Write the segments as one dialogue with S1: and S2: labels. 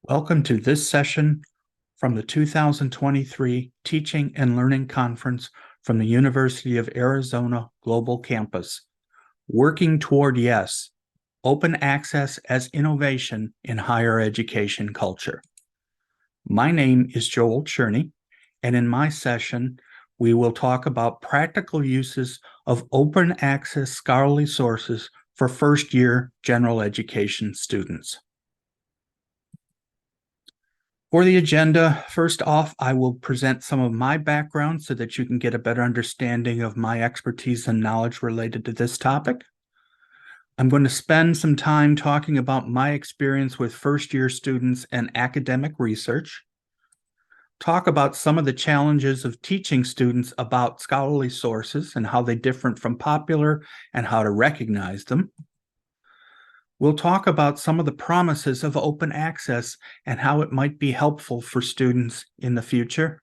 S1: Welcome to this session from the 2023 Teaching and Learning Conference from the University of Arizona Global Campus, Working Toward Yes, Open Access as Innovation in Higher Education Culture. My name is Joel Tscherne, and in my session, we will talk about practical uses of open access scholarly sources for first-year general education students. For the agenda, first off, I will present some of my background so that you can get a better understanding of my expertise and knowledge related to this topic. I'm going to spend some time talking about my experience with first-year students and academic research, talk about some of the challenges of teaching students about scholarly sources and how they differ from popular and how to recognize them. We'll talk about some of the promises of open access and how it might be helpful for students in the future.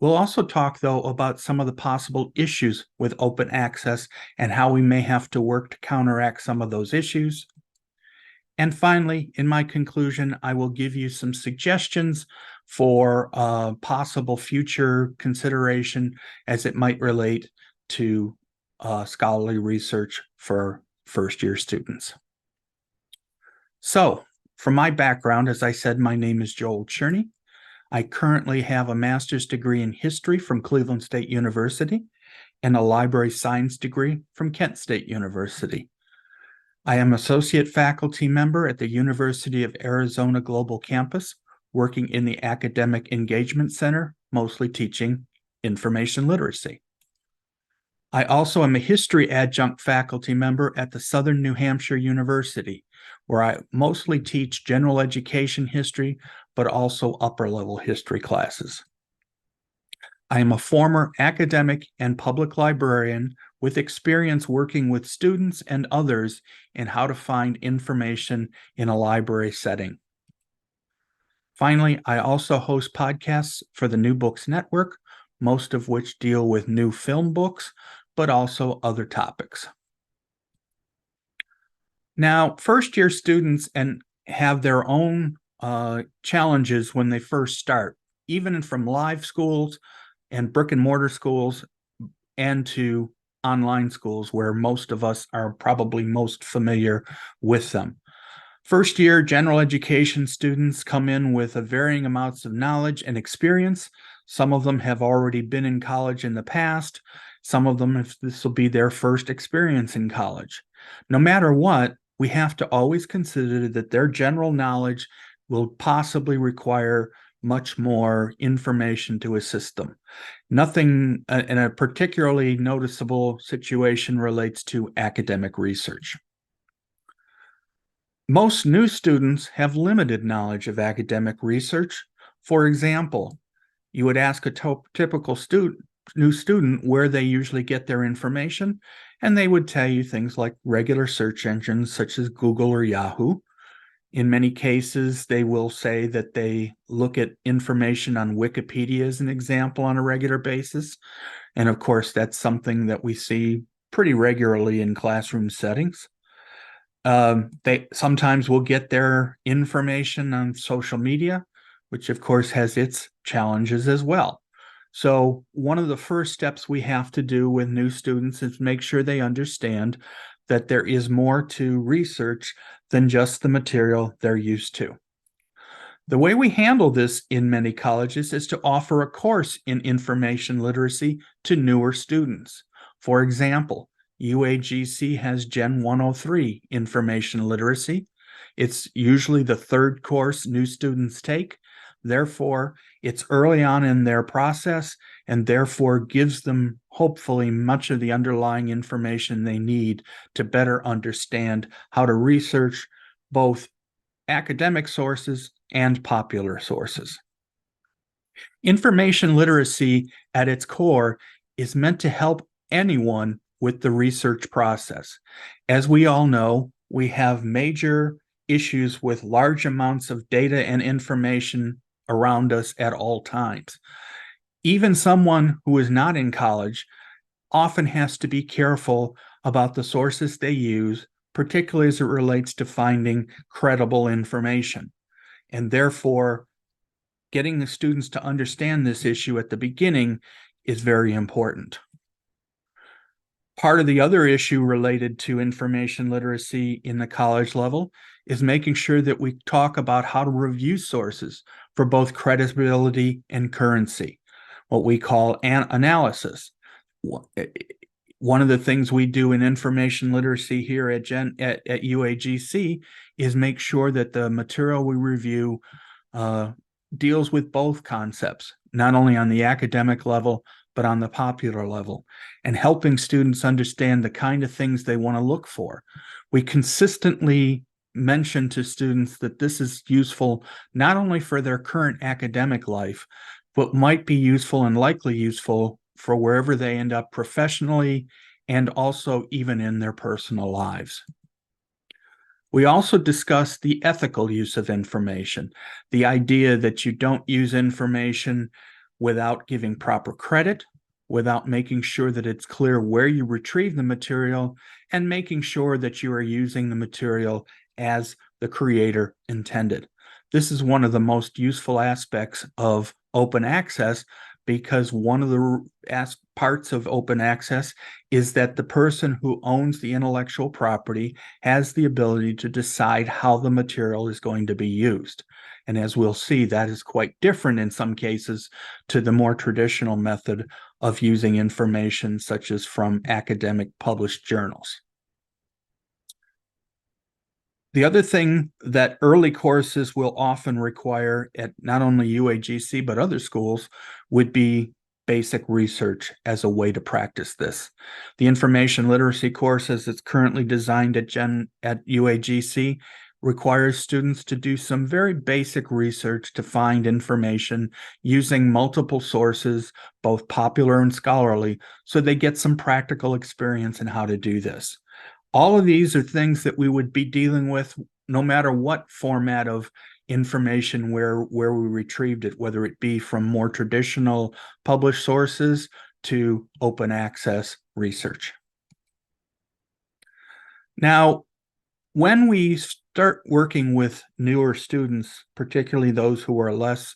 S1: We'll also talk, though, about some of the possible issues with open access and how we may have to work to counteract some of those issues. And finally, in my conclusion, I will give you some suggestions for possible future consideration as it might relate to scholarly research for first-year students. So, for my background, as I said, my name is Joel Tscherne. I currently have a master's degree in history from Cleveland State University and a library science degree from Kent State University. I am associate faculty member at the University of Arizona Global Campus, working in the Academic Engagement Center, mostly teaching information literacy. I also am a history adjunct faculty member at the Southern New Hampshire University, where I mostly teach general education history, but also upper-level history classes. I am a former academic and public librarian with experience working with students and others in how to find information in a library setting. Finally, I also host podcasts for the New Books Network, most of which deal with new film books, but also other topics. Now, first-year students have their own challenges when they first start, even from live schools and brick-and-mortar schools and to online schools where most of us are probably most familiar with them. First-year general education students come in with varying amounts of knowledge and experience. Some of them have already been in college in the past. Some of them, if this will be their first experience in college. No matter what, we have to always consider that their general knowledge will possibly require much more information to assist them. Nothing in a particularly noticeable situation relates to academic research. Most new students have limited knowledge of academic research. For example, you would ask a typical new student where they usually get their information, and they would tell you things like regular search engines such as Google or Yahoo. In many cases, they will say that they look at information on Wikipedia as an example on a regular basis. And of course, that's something that we see pretty regularly in classroom settings. They sometimes will get their information on social media, which of course has its challenges as well. So one of the first steps we have to do with new students is make sure they understand that there is more to research than just the material they're used to. The way we handle this in many colleges is to offer a course in information literacy to newer students. For example, UAGC has Gen 103 information literacy. It's usually the third course new students take. Therefore, it's early on in their process and therefore gives them hopefully much of the underlying information they need to better understand how to research both academic sources and popular sources. Information literacy at its core is meant to help anyone with the research process. As we all know, we have major issues with large amounts of data and information around us at all times. Even someone who is not in college often has to be careful about the sources they use, particularly as it relates to finding credible information. And therefore, getting the students to understand this issue at the beginning is very important. Part of the other issue related to information literacy in the college level is making sure that we talk about how to review sources for both credibility and currency, what we call analysis. One of the things we do in information literacy here at UAGC is make sure that the material we review deals with both concepts, not only on the academic level, but on the popular level, and helping students understand the kind of things they want to look for. We consistently mention to students that this is useful not only for their current academic life, but might be useful and likely useful for wherever they end up professionally and also even in their personal lives. We also discussed the ethical use of information, the idea that you don't use information without giving proper credit, without making sure that it's clear where you retrieve the material, and making sure that you are using the material as the creator intended. This is one of the most useful aspects of open access, because one of the parts of open access is that the person who owns the intellectual property has the ability to decide how the material is going to be used. And as we'll see, that is quite different in some cases to the more traditional method of using information such as from academic published journals. The other thing that early courses will often require at not only UAGC but other schools would be basic research as a way to practice this. The information literacy course as it's currently designed at UAGC requires students to do some very basic research to find information using multiple sources, both popular and scholarly, so they get some practical experience in how to do this. All of these are things that we would be dealing with no matter what format of information where we retrieved it, whether it be from more traditional published sources to open access research. Now, when we start working with newer students, particularly those who are less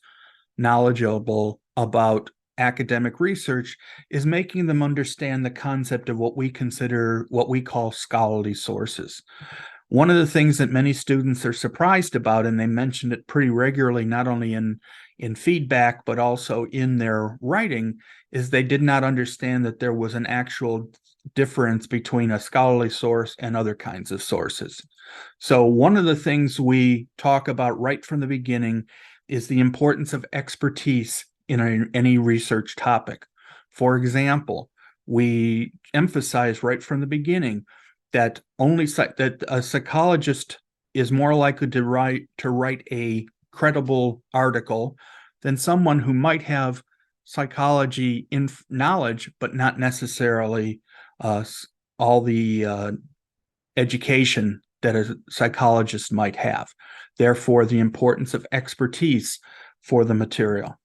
S1: knowledgeable about academic research, is making them understand the concept of what we call scholarly sources. One of the things that many students are surprised about, and they mentioned it pretty regularly, not only in feedback, but also in their writing, is they did not understand that there was an actual difference between a scholarly source and other kinds of sources. So one of the things we talk about right from the beginning is the importance of expertise in any research topic. For example, we emphasize right from the beginning that that a psychologist is more likely to write a credible article than someone who might have psychology knowledge, but not necessarily all the education that a psychologist might have. Therefore, the importance of expertise for the material.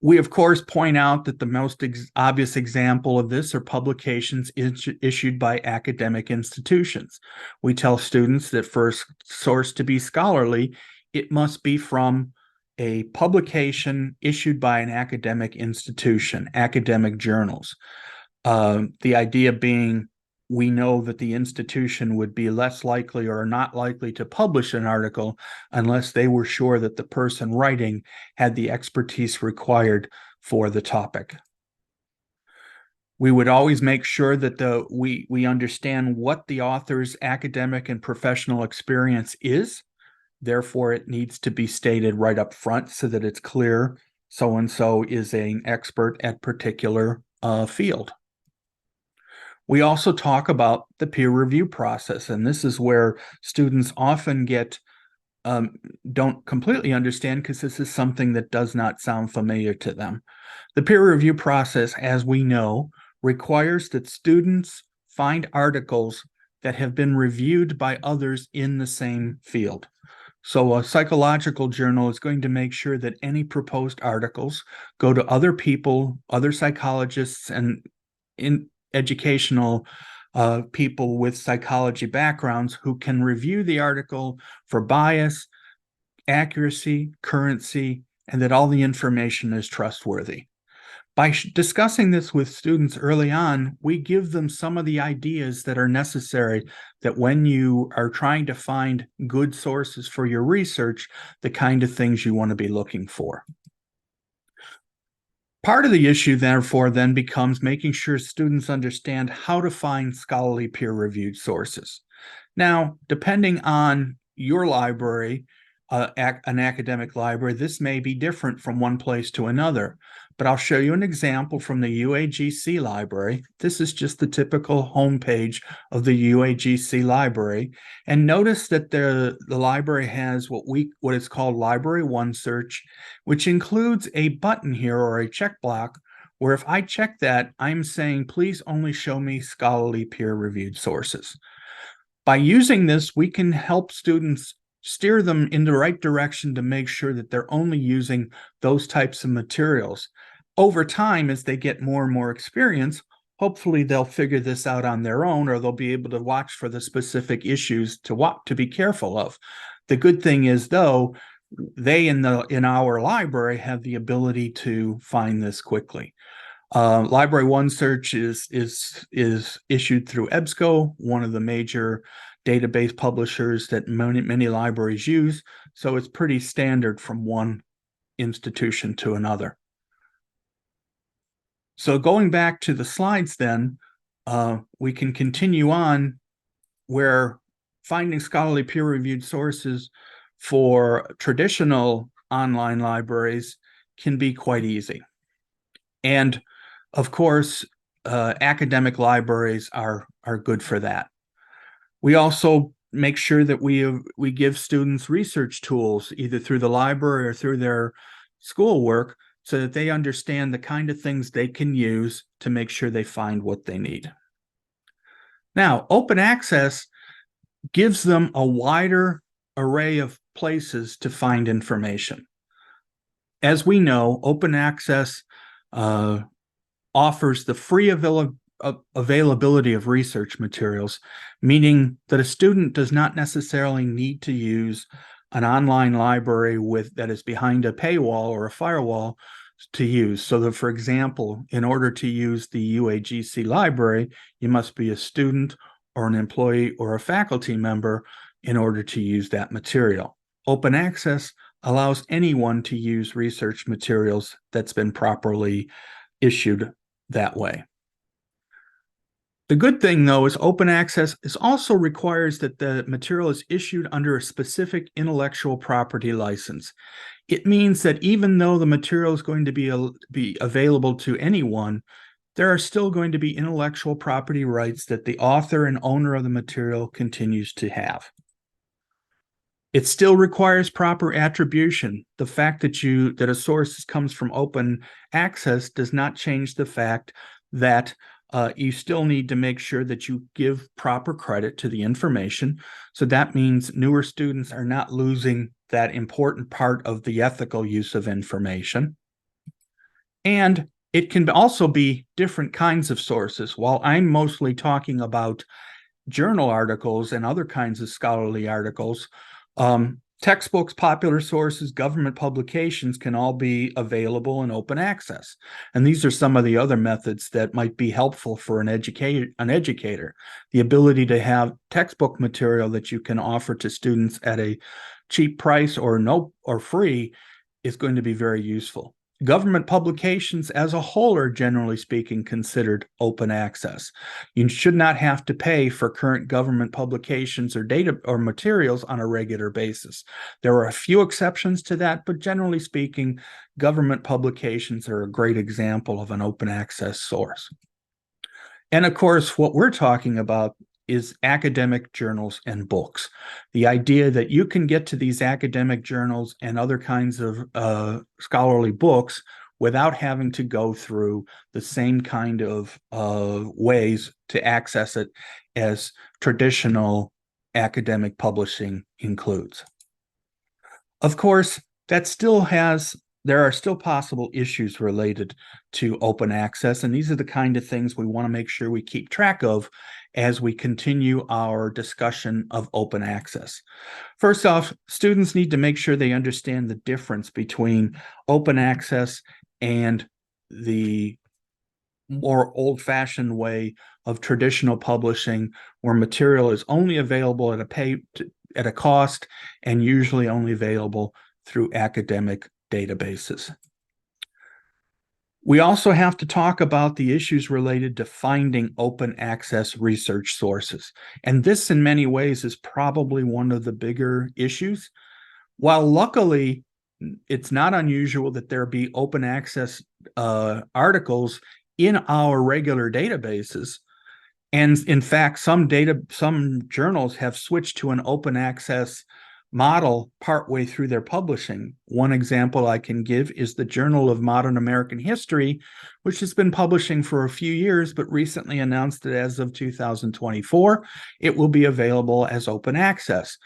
S1: We, of course, point out that the most obvious example of this are publications issued by academic institutions. We tell students that for a source to be scholarly, it must be from a publication issued by an academic institution, academic journals. The idea being, we know that the institution would be less likely or not likely to publish an article unless they were sure that the person writing had the expertise required for the topic. We would always make sure that we understand what the author's academic and professional experience is. Therefore, it needs to be stated right up front so that it's clear so-and-so is an expert at particular field. We also talk about the peer review process, and this is where students often don't completely understand because this is something that does not sound familiar to them. The peer review process, as we know, requires that students find articles that have been reviewed by others in the same field. So a psychological journal is going to make sure that any proposed articles go to other people, other psychologists, and educational people with psychology backgrounds who can review the article for bias, accuracy, currency, and that all the information is trustworthy. By discussing this with students early on, we give them some of the ideas that are necessary that when you are trying to find good sources for your research, the kind of things you want to be looking for. Part of the issue, therefore, then becomes making sure students understand how to find scholarly peer-reviewed sources. Now, depending on your library, an academic library, this may be different from one place to another, but I'll show you an example from the UAGC library. This is just the typical homepage of the UAGC library. And notice that the library has what is called Library One Search, which includes a button here or a check block where if I check that, I'm saying, please only show me scholarly peer-reviewed sources. By using this, we can help students steer them in the right direction to make sure that they're only using those types of materials. Over time, as they get more and more experience, hopefully they'll figure this out on their own, or they'll be able to watch for the specific issues to be careful of. The good thing is, though, they in our library have the ability to find this quickly. Library One Search is issued through EBSCO, one of the major database publishers that many libraries use. So it's pretty standard from one institution to another. So going back to the slides then, we can continue on where finding scholarly peer-reviewed sources for traditional online libraries can be quite easy. And of course, academic libraries are good for that. We also make sure that we give students research tools either through the library or through their schoolwork so that they understand the kind of things they can use to make sure they find what they need. Now, open access gives them a wider array of places to find information. As we know, open access offers the free availability of research materials, meaning that a student does not necessarily need to use an online library that is behind a paywall or a firewall to use. So that, for example, in order to use the UAGC library, you must be a student or an employee or a faculty member in order to use that material. Open access allows anyone to use research materials that's been properly issued that way. The good thing, though, is open access also requires that the material is issued under a specific intellectual property license. It means that even though the material is going to be available to anyone, there are still going to be intellectual property rights that the author and owner of the material continues to have. It still requires proper attribution. The fact that a source comes from open access does not change the fact that you still need to make sure that you give proper credit to the information. So that means newer students are not losing that important part of the ethical use of information. And it can also be different kinds of sources. While I'm mostly talking about journal articles and other kinds of scholarly articles, textbooks, popular sources, government publications can all be available in open access. And these are some of the other methods that might be helpful for an educator. The ability to have textbook material that you can offer to students at a cheap price or free is going to be very useful. Government publications as a whole are generally speaking considered open access. You should not have to pay for current government publications or data or materials on a regular basis. There are a few exceptions to that, but generally speaking, government publications are a great example of an open access source. And of course, what we're talking about is academic journals and books. The idea that you can get to these academic journals and other kinds of scholarly books without having to go through the same kind of ways to access it as traditional academic publishing includes. Of course, that still has there are still possible issues related to open access, and these are the kind of things we want to make sure we keep track of as we continue our discussion of open access. First off, students need to make sure they understand the difference between open access and the more old-fashioned way of traditional publishing, where material is only available at a cost and usually only available through academic databases. We also have to talk about the issues related to finding open access research sources. And this, in many ways, is probably one of the bigger issues. While luckily, it's not unusual that there be open access articles in our regular databases. And in fact, some journals have switched to an open access model partway through their publishing. One example I can give is the Journal of Modern American History, which has been publishing for a few years, but recently announced that as of 2024, it will be available as open access,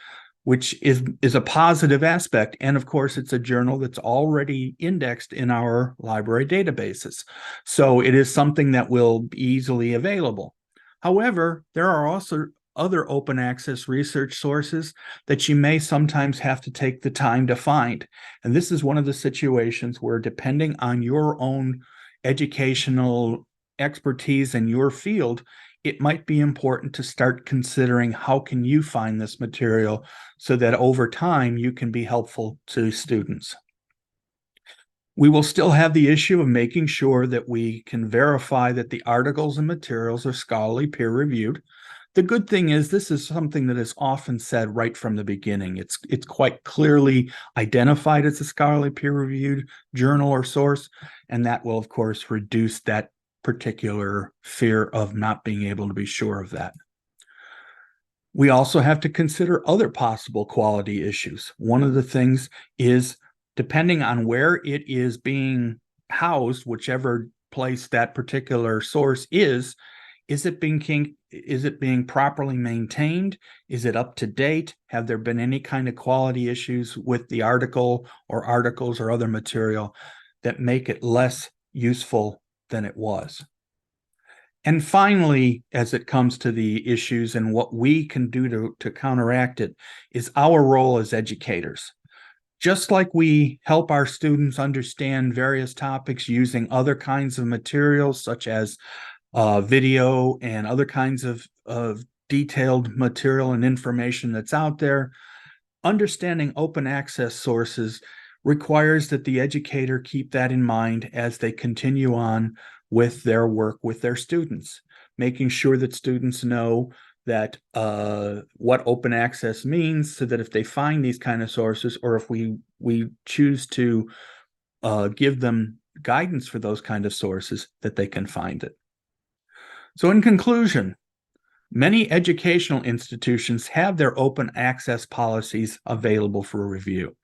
S1: which is a positive aspect. And of course, it's a journal that's already indexed in our library databases. So it is something that will be easily available. However, there are also other open access research sources that you may sometimes have to take the time to find. And this is one of the situations where, depending on your own educational expertise in your field, it might be important to start considering how can you find this material so that over time you can be helpful to students. We will still have the issue of making sure that we can verify that the articles and materials are scholarly peer-reviewed. The good thing is this is something that is often said right from the beginning. It's quite clearly identified as a scholarly peer-reviewed journal or source, and that will, of course, reduce that particular fear of not being able to be sure of that. We also have to consider other possible quality issues. One of the things is, depending on where it is being housed, whichever place that particular source is it being properly maintained? Is it up to date? Have there been any kind of quality issues with the article or articles or other material that make it less useful than it was? And finally, as it comes to the issues and what we can do to counteract it, is our role as educators. Just like we help our students understand various topics using other kinds of materials, such as video and other kinds of detailed material and information that's out there, understanding open access sources requires that the educator keep that in mind as they continue on with their work with their students, making sure that students know that what open access means, so that if they find these kind of sources, or if we choose to give them guidance for those kind of sources, that they can find it. So in conclusion, many educational institutions have their open access policies available for review.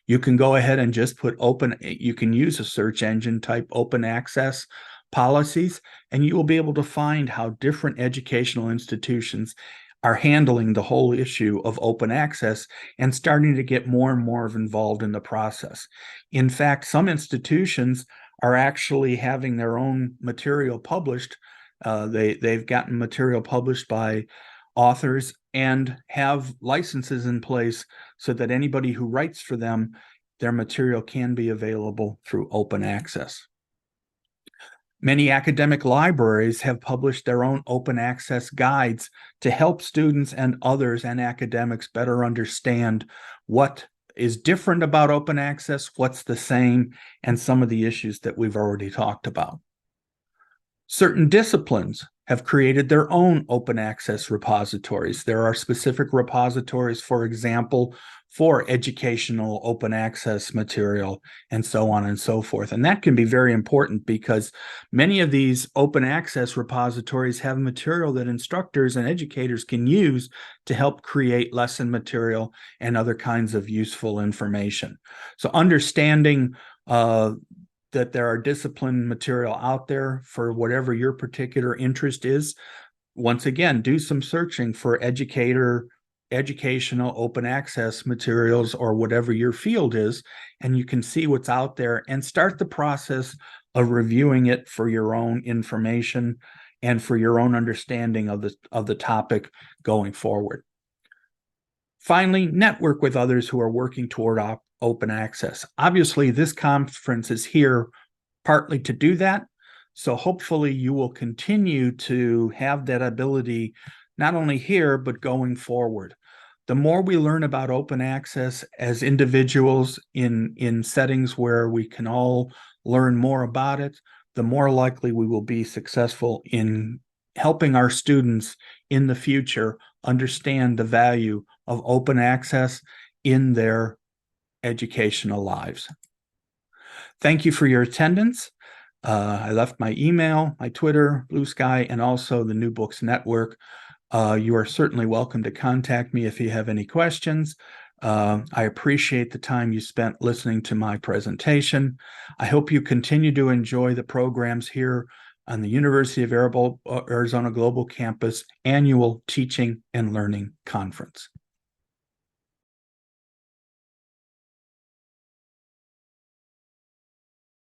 S1: You can go ahead and just put you can use a search engine, type open access policies, and you will be able to find how different educational institutions are handling the whole issue of open access and starting to get more and more involved in the process. In fact, some institutions are actually having their own material published. They've gotten material published by authors and have licenses in place so that anybody who writes for them, their material can be available through open access. Many academic libraries have published their own open access guides to help students and others and academics better understand what is different about open access, what's the same, and some of the issues that we've already talked about. Certain disciplines have created their own open access repositories. There are specific repositories, for example, for educational open access material, and so on and so forth. And that can be very important because many of these open access repositories have material that instructors and educators can use to help create lesson material and other kinds of useful information. So understanding that there are discipline material out there for whatever your particular interest is. Once again, do some searching for educator educational open access materials or whatever your field is, and you can see what's out there and start the process of reviewing it for your own information and for your own understanding of the topic going forward. Finally, network with others who are working toward open access. Obviously, this conference is here partly to do that. So hopefully you will continue to have that ability, not only here, but going forward. The more we learn about open access as individuals in settings where we can all learn more about it, the more likely we will be successful in helping our students in the future understand the value of open access in their educational lives. Thank you for your attendance. I left my email, my Twitter, Blue Sky, and also the New Books Network. You are certainly welcome to contact me if you have any questions. I appreciate the time you spent listening to my presentation. I hope you continue to enjoy the programs here on the University of Arizona Global Campus Annual Teaching and Learning Conference.